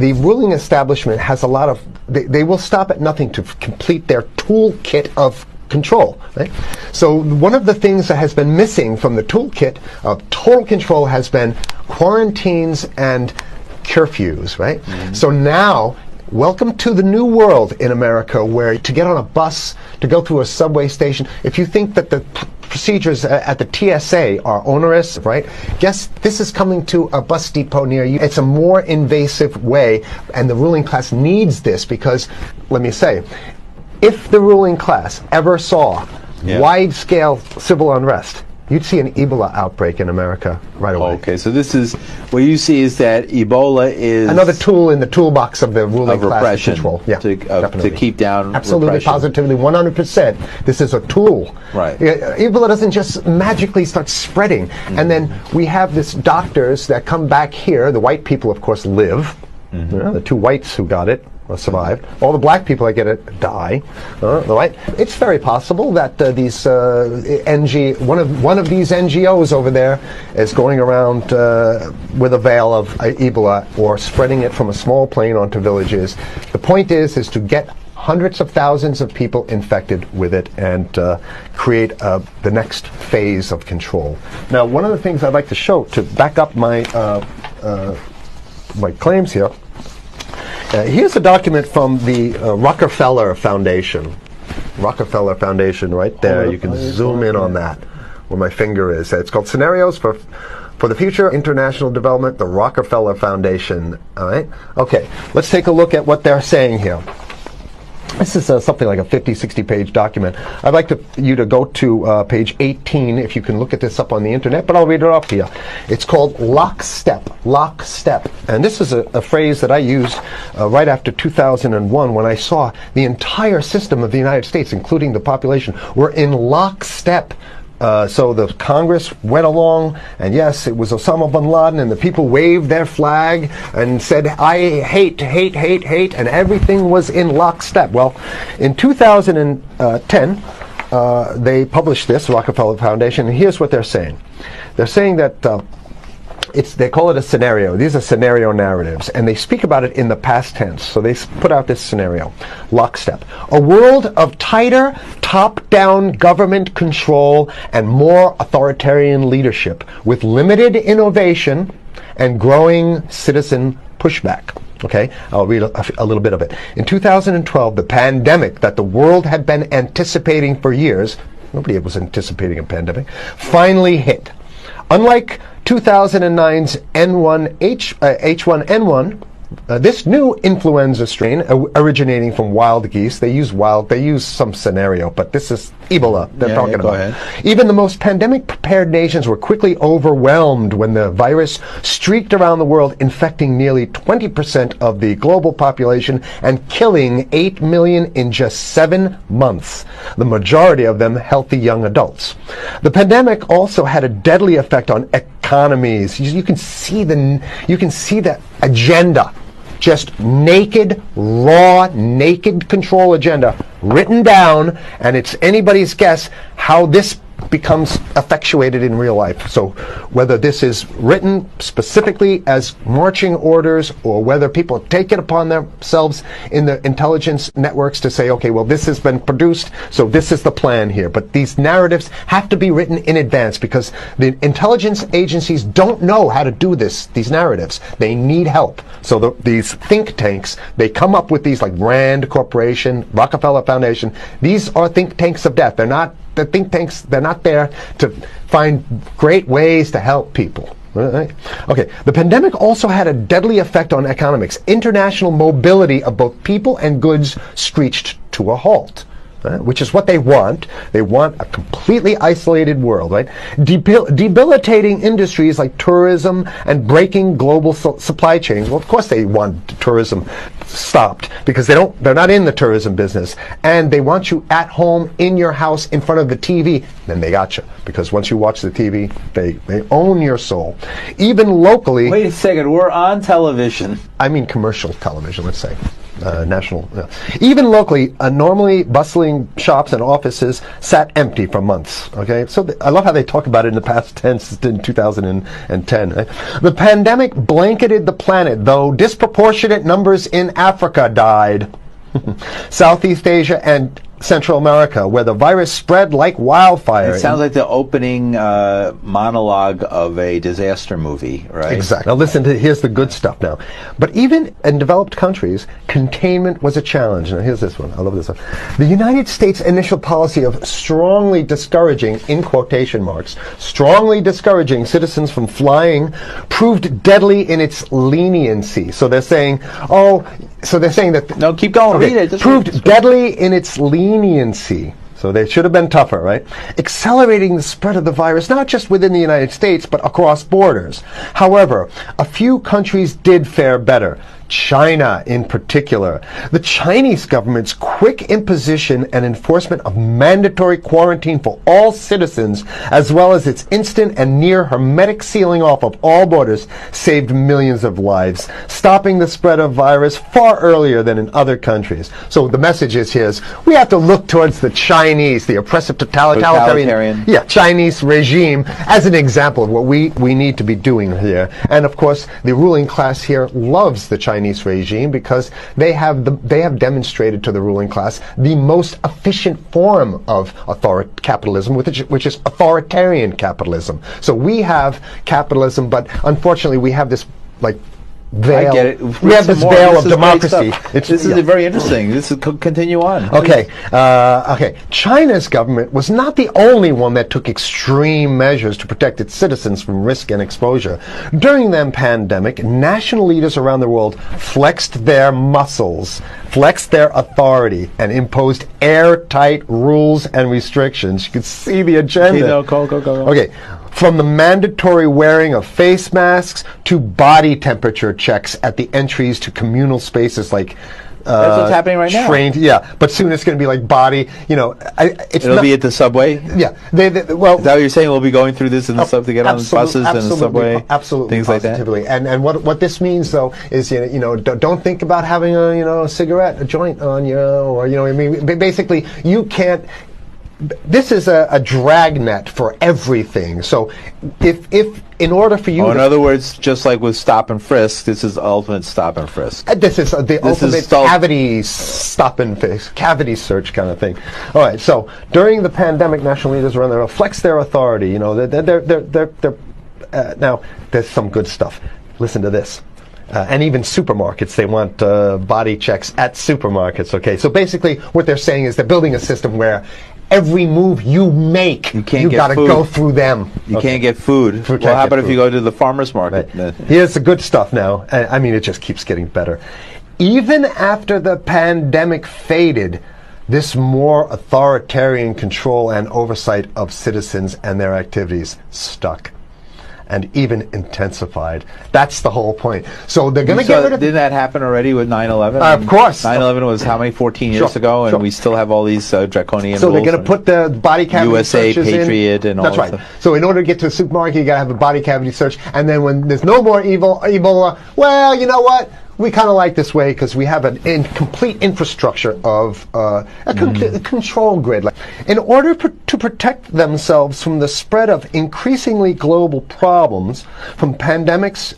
the ruling establishment has a lot of, they will stop at nothing to complete their toolkit of control, right? So one of the things that has been missing from the toolkit of total control has been quarantines and curfews, right? Mm-hmm. So now, welcome to the new world in America, where to get on a bus, to go through a subway station, if you think that the procedures at the TSA are onerous, right? Guess this is coming to a bus depot near you. It's a more invasive way, and the ruling class needs this because, let me say, if the ruling class ever saw wide-scale civil unrest, you'd see an Ebola outbreak in America right away. Okay, so this is, what you see is that Ebola is another tool in the toolbox of the ruling class control. Yeah, to keep down absolutely, repression. positively, 100%. This is a tool. Right. Ebola doesn't just magically start spreading. Mm-hmm. And then we have this doctors that come back here. The white people, of course, live. Mm-hmm. You know, the two whites who got it survived. All the black people that get it die. Right? It's very possible that these one of these NGOs over there is going around with a veil of Ebola or spreading it from a small plane onto villages. The point is to get hundreds of thousands of people infected with it and create the next phase of control. Now, one of the things I'd like to show to back up my my claims here. Here's a document from the Rockefeller Foundation. Rockefeller Foundation, right there. You can zoom in on that, where my finger is. It's called Scenarios for the Future International Development, the Rockefeller Foundation. All right? Okay, let's take a look at what they're saying here. This is something like a 50, 60-page document. I'd like you to go to page 18, if you can look at this up on the internet, but I'll read it off here. It's called lockstep, lockstep. And this is a phrase that I used right after 2001 when I saw the entire system of the United States, including the population, were in lockstep. So the Congress went along, and yes, it was Osama bin Laden, and the people waved their flag and said, I hate, hate, hate, hate, and everything was in lockstep. Well, in 2010, they published this, Rockefeller Foundation, and here's what they're saying. They're saying that they call it a scenario. These are scenario narratives, and they speak about it in the past tense. So they put out this scenario, lockstep. A world of tighter, top-down government control and more authoritarian leadership with limited innovation and growing citizen pushback. Okay, I'll read a little bit of it. In 2012, the pandemic that the world had been anticipating for years, nobody was anticipating a pandemic, finally hit. Unlike 2009's H1N1, this new influenza strain originating from wild geese, they use some scenario, but this is Ebola they're talking about. Ahead. Even the most pandemic-prepared nations were quickly overwhelmed when the virus streaked around the world, infecting nearly 20% of the global population and killing 8 million in just 7 months, the majority of them healthy young adults. The pandemic also had a deadly effect on economies. You can see the agenda. Just naked, raw, naked control agenda written down, and it's anybody's guess how this becomes effectuated in real life. So whether this is written specifically as marching orders or whether people take it upon themselves in the intelligence networks to say, okay, well, this has been produced, so this is the plan here. But these narratives have to be written in advance because the intelligence agencies don't know how to do these narratives. They need help. So these think tanks, they come up with these like Rand Corporation, Rockefeller Foundation. These are think tanks of death. They're not the think tanks, they're not there to find great ways to help people. Right? Okay, the pandemic also had a deadly effect on economics. International mobility of both people and goods screeched to a halt. Which is what they want. They want a completely isolated world, right? Debilitating industries like tourism and breaking global supply chains. Well, of course they want tourism stopped because they're not in the tourism business, and they want you at home in your house in front of the TV. Then they got you, because once you watch the TV, they own your soul. Even locally. Wait a second, we're on television. I mean commercial television, let's say. National. Even locally, normally bustling shops and offices sat empty for months. Okay, so I love how they talk about it in the past tense in 2010. Right? The pandemic blanketed the planet, though disproportionate numbers in Africa died. Southeast Asia and Central America, where the virus spread like wildfire. It sounds like the opening monologue of a disaster movie, right? Exactly. Now listen here's the good stuff now. But even in developed countries, containment was a challenge. Now here's this one. I love this one. The United States' initial policy of strongly discouraging, in quotation marks, strongly discouraging citizens from flying proved deadly in its leniency. So they're saying, that... No, keep going. Okay, Read it. proved deadly in its leniency. So they should have been tougher, right? Accelerating the spread of the virus, not just within the United States, but across borders. However, a few countries did fare better. China in particular. The Chinese government's quick imposition and enforcement of mandatory quarantine for all citizens, as well as its instant and near hermetic sealing off of all borders, saved millions of lives, stopping the spread of virus far earlier than in other countries. So the message is here is we have to look towards the Chinese, the oppressive totalitarian Chinese regime, as an example of what we need to be doing here. And of course, the ruling class here loves the Chinese regime because they have demonstrated to the ruling class the most efficient form of capitalism, which is authoritarian capitalism. So we have capitalism, but unfortunately we have this veil. I get it. We have this veil of democracy. This is very interesting. This is continue on. Okay. China's government was not the only one that took extreme measures to protect its citizens from risk and exposure. During the pandemic, national leaders around the world flexed their muscles, flexed their authority, and imposed airtight rules and restrictions. You can see the agenda. Okay, go. Okay. From the mandatory wearing of face masks to body temperature checks at the entries to communal spaces like that's what's happening right now. Yeah, but soon it's going to be like body. It'll be at the subway. Yeah, is that what you're saying? We'll be going through this in the subway to get on the buses and the subway, absolutely, things positively. like that. And what this means though is don't think about having a cigarette, a joint on you, or I mean, basically you can't. This is a dragnet for everything. So if in order for you in other words, just like with stop and frisk, this is ultimate stop and frisk. This is the ultimate cavity stop and frisk, cavity search kind of thing. All right, so during the pandemic, national leaders around the world flex their authority. Now there's some good stuff. Listen to this. And even supermarkets, they want body checks at supermarkets. Okay, so basically what they're saying is they're building a system where every move you make, you got to go through them. You can't get food. Well, how about if you go to the farmer's market? Right. Here's the good stuff now. I mean, it just keeps getting better. Even after the pandemic faded, this more authoritarian control and oversight of citizens and their activities stuck. And even intensified. That's the whole point. So they're going to get rid of... Didn't that happen already with 9/11? Of course. 9/11 was how many? 14 years ago, and we still have all these draconian rules. So they're going to put the body cavity USA searches Patriot in. And all That's right. Stuff. So in order to get to the supermarket, you got to have a body cavity search, and then when there's no more Ebola, well, you know what? We kind of like this way because we have an complete infrastructure of a control grid. In order to protect themselves from the spread of increasingly global problems, from pandemics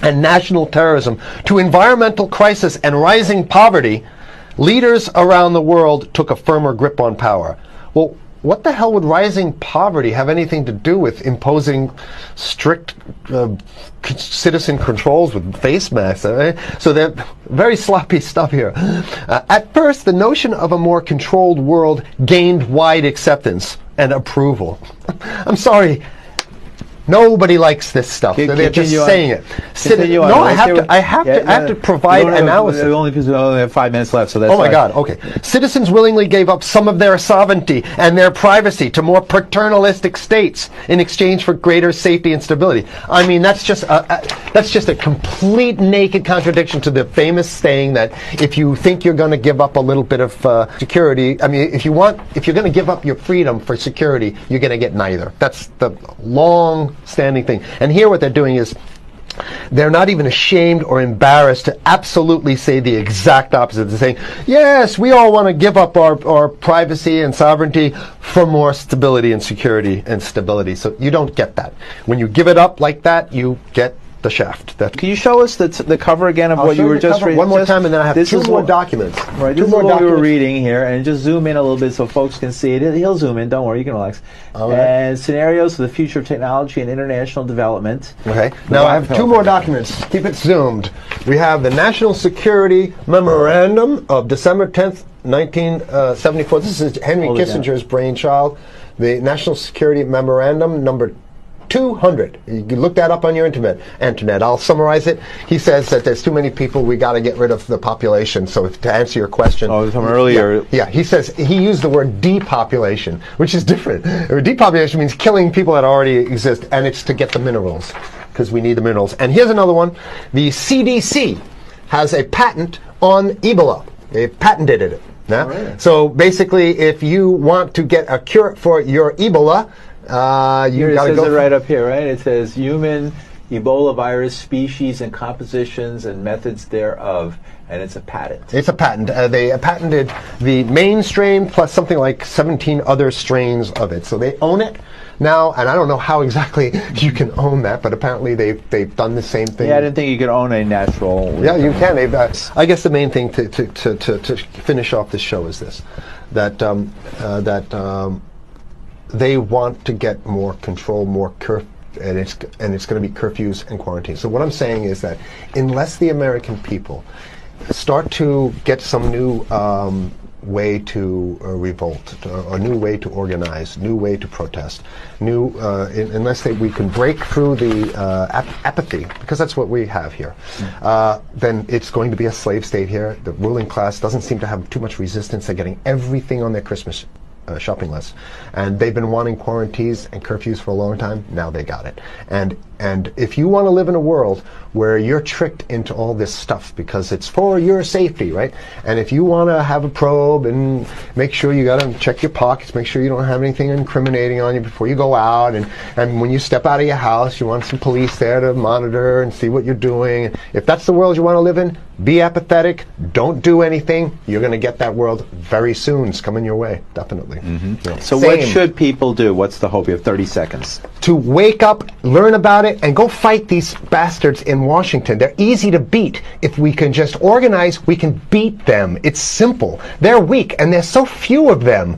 and national terrorism to environmental crisis and rising poverty, leaders around the world took a firmer grip on power. Well, what the hell would rising poverty have anything to do with imposing strict citizen controls with face masks? So they're very sloppy stuff here. At first, the notion of a more controlled world gained wide acceptance and approval. I'm sorry. Nobody likes this stuff. They're just saying it. No, I have to provide analysis. We only have 5 minutes left, so that's. Oh my God. Okay. Citizens willingly gave up some of their sovereignty and their privacy to more paternalistic states in exchange for greater safety and stability. I mean, that's just a complete naked contradiction to the famous saying that if you think you're going to give up a little bit of security, I mean, if you're going to give up your freedom for security, you're going to get neither. That's the long-standing thing. And here, what they're doing is, they're not even ashamed or embarrassed to absolutely say the exact opposite. They're saying, yes, we all want to give up our privacy and sovereignty for more stability and security and stability. So you don't get that. When you give it up like that, you get the shaft. Can you show us the cover again of what you were just reading? One more time, and then I have two more documents. Right, this is what we were reading here, and just zoom in a little bit so folks can see it. He'll zoom in, don't worry, you can relax. All right. And scenarios for the future of technology and international development. Okay, now I have two more documents. Keep it zoomed. We have the National Security Memorandum of December 10th, 1974. This is Henry Kissinger's brainchild. The National Security Memorandum number 200. You can look that up on your internet. I'll summarize it. He says that there's too many people, we got to get rid of the population. So to answer your question. Oh, from earlier. Yeah, he says, he used the word depopulation, which is different. Depopulation means killing people that already exist, and it's to get the minerals, because we need the minerals. And here's another one. The CDC has a patent on Ebola. They patented it. Now, right. So basically, if you want to get a cure for your Ebola, you got to go. It right up here, right? It says human Ebola virus species and compositions and methods thereof, and it's a patent. It's a patent. They patented the main strain plus something like 17 other strains of it. So they own it now, and I don't know how exactly you can own that, but apparently they've done the same thing. Yeah, I didn't think you could own a natural. Yeah, you can. I guess the main thing to finish off this show is this: that they want to get more control, more and it's going to be curfews and quarantines. So what I'm saying is that unless the American people start to get some new way to revolt, a new way to organize, new way to protest, unless we can break through the apathy, because that's what we have here, then it's going to be a slave state here. The ruling class doesn't seem to have too much resistance. They're getting everything on their Christmas shopping list, and they've been wanting quarantines and curfews for a long time. Now they got it. And if you want to live in a world where you're tricked into all this stuff because it's for your safety, right? And if you want to have a probe and make sure you got to check your pockets, make sure you don't have anything incriminating on you before you go out, and when you step out of your house, you want some police there to monitor and see what you're doing. If that's the world you want to live in, be apathetic, don't do anything. You're going to get that world very soon. It's coming your way, definitely. Mm-hmm. Yeah. So what should people do? What's the hope? You have 30 seconds. To wake up, learn about it, and go fight these bastards in Washington. They're easy to beat. If we can just organize, we can beat them. It's simple. They're weak, and there's so few of them.